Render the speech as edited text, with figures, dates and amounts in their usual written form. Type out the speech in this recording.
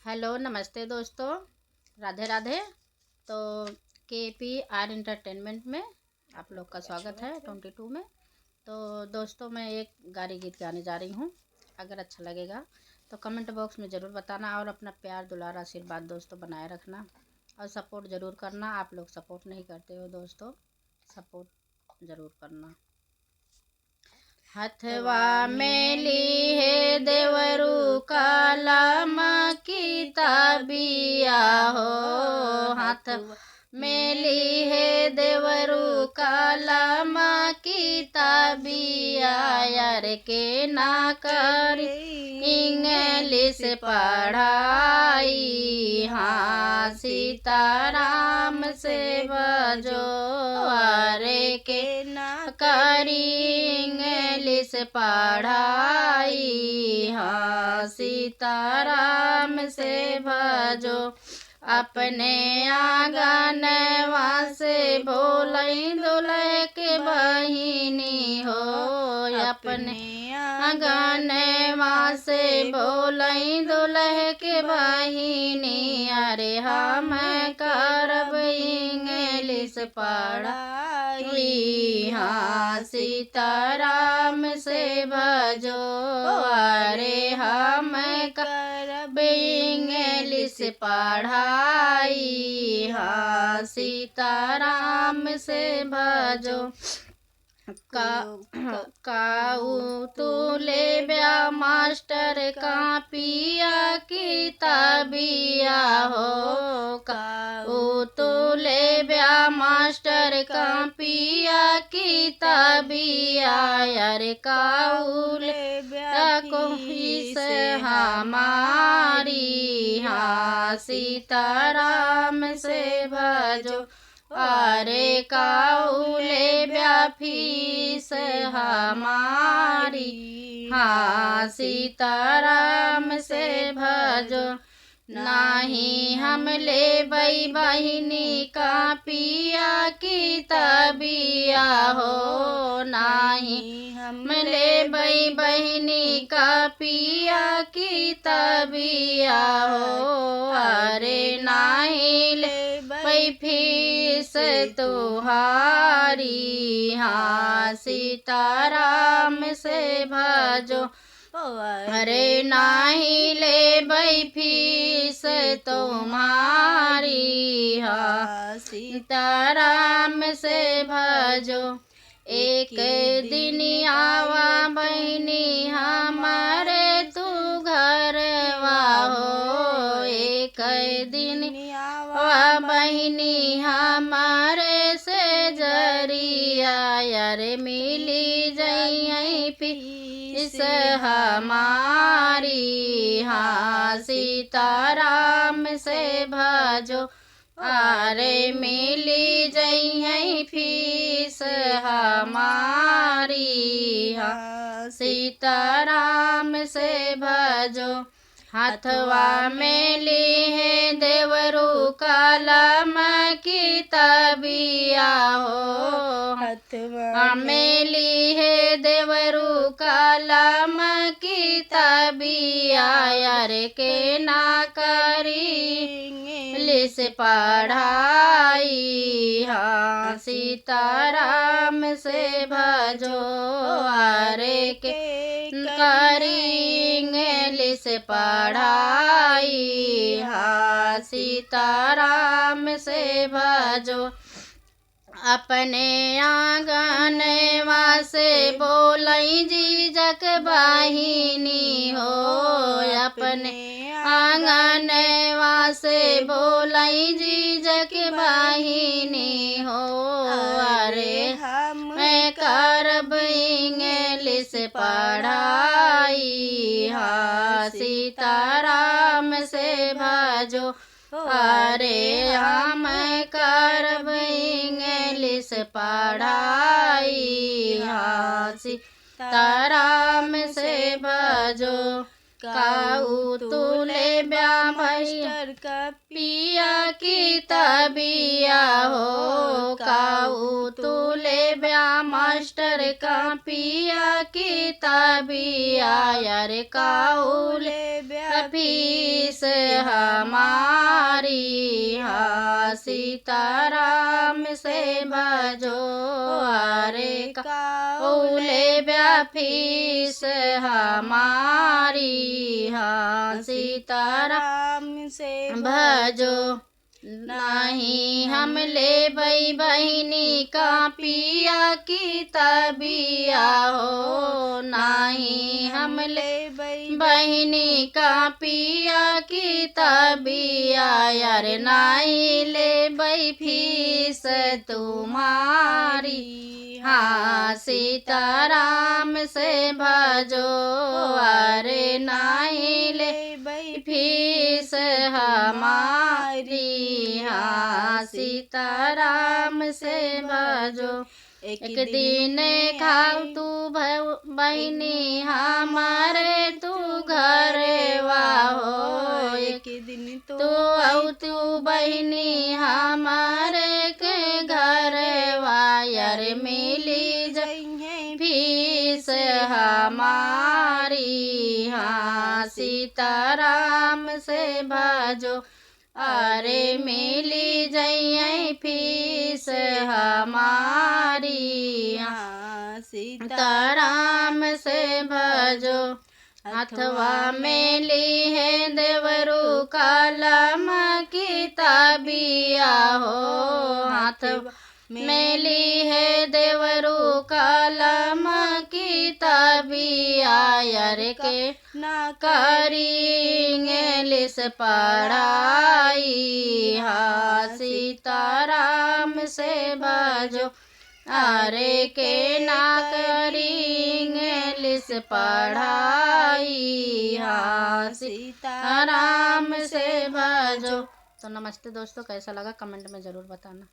Hello नमस्ते दोस्तों, राधे राधे। तो KPR इंटरटेनमेंट में आप लोग का स्वागत है 22 में। तो दोस्तों मैं एक गारी गीत गाने जा रही हूँ। अगर अच्छा लगेगा तो कमेंट बॉक्स में ज़रूर बताना और अपना प्यार दुलार आशीर्वाद दोस्तों बनाए रखना और सपोर्ट ज़रूर करना। आप लोग सपोर्ट नहीं करते हो दोस्तों, सपोर्ट ज़रूर करना। हथवा में ली है देवरू काला किताबिया हो, हाथ में ली है देवरू काला किताबिया, यार के ना करी इंग्लिश पढ़ाई, हाँ सीताराम से बजो, अरे के ना करी इंग्लिश पढ़ाई, हाँ सीताराम से भजो। अपने आंगनवा से भोलई दुल्हे के बहिनी हो, अपने आंगनवा से भोलई दुल्हे के बहिनी, अरे हम करब इंग्लिश पढ़ाई, हाँ सीताराम से भजो, अरे हम करब इंग्लिश पढ़ाई, हाँ सीताराम से भजो। काऊ तू ले ब्या मास्टर कापिया किताबिया हो, काऊ तू ले ब्या मास्टर कापिया किताबिया, यार काऊ ले ब्या कोई से हमारी, हाँ सीताराम से भजो, अरे काउले फीस हमारी, हाँ सीताराम से भजो। नाही हम ले बहिनी कापिया किताबिया हो, नाही हम ले बहिनी कापिया किताबिया हो, अरे नाही ले फीस तुहारी, हाँ सीताराम से भजो, अरे नाही ले फीस तुम्हारी, हाँ सीताराम से भजो। एक दिन आवा बहनी हमारे तू घरवा हो, एक दिन आवा बहनी हमारे से जरिया, यार मिली जई फीस हमारी, हाँ सीताराम से भजो, अरे मिली जई फीस हमारी, हाँ सीताराम से भजो। हाथवा में ली है देवरू कलम किताबिया हो, हाथवा में ली है देवरू कलम किताबिया, यार के ना करी इंग्लिश पढ़ाई, हाँ सीताराम से भजो, अरे के करी इंग्लिश पढ़ाई, हाँ सीताराम से भजो। अपने आंगनवा से बोलई जीजक बहिनी हो, अपने आंगनवा से बोलई जीजक बहिनी हो, अरे हम करब इंग्लिश पढ़ाई, हाँ सीताराम से भजो, अरे हम करब इंग्लिश पढ़ाई, हाँ सीताराम से भजो। काऊ तू ले ब्या मास्टर कापिया किताबिया हो, काऊ तू ले ब्या मास्टर कापिया किताबिया, यार काऊ ले ब्या फीस हमारी, हाँ सीताराम से भजो। अरे काउले फीस हमारी, हाँ सीताराम से भजो। नहीं हम ले बहिनी का पिया की तबिया हो, नहीं हम ले बहिनी का पिया की तबिया। यार नहीं ले फीस तुम्हारी, हाँ सीताराम से भजो। अरे नहीं ले फीस हमारी, हाँ सीताराम से भजो। एक दिन खाओ तू बहिनी हमारे तू घर वाहो, एक दिन तू बहिनी हमारे के घर वायर मिली जाइए फीस हमारी, हाँ सीताराम से भजो। अरे मिली जाइए फीस हमारी, हाँ सीताराम से भजो। अथवा में ली है देवरू कलम की तबिया हो, हाथ में ली है देवरू कलम की तबिया। यार के न करेंगे लिस पढ़ाई, हाँ सीताराम से भजो। अरे के ना करेंगे लिस पढ़ाई, हाँ सीताराम से भजो। तो नमस्ते दोस्तों, कैसा लगा कमेंट में ज़रूर बताना।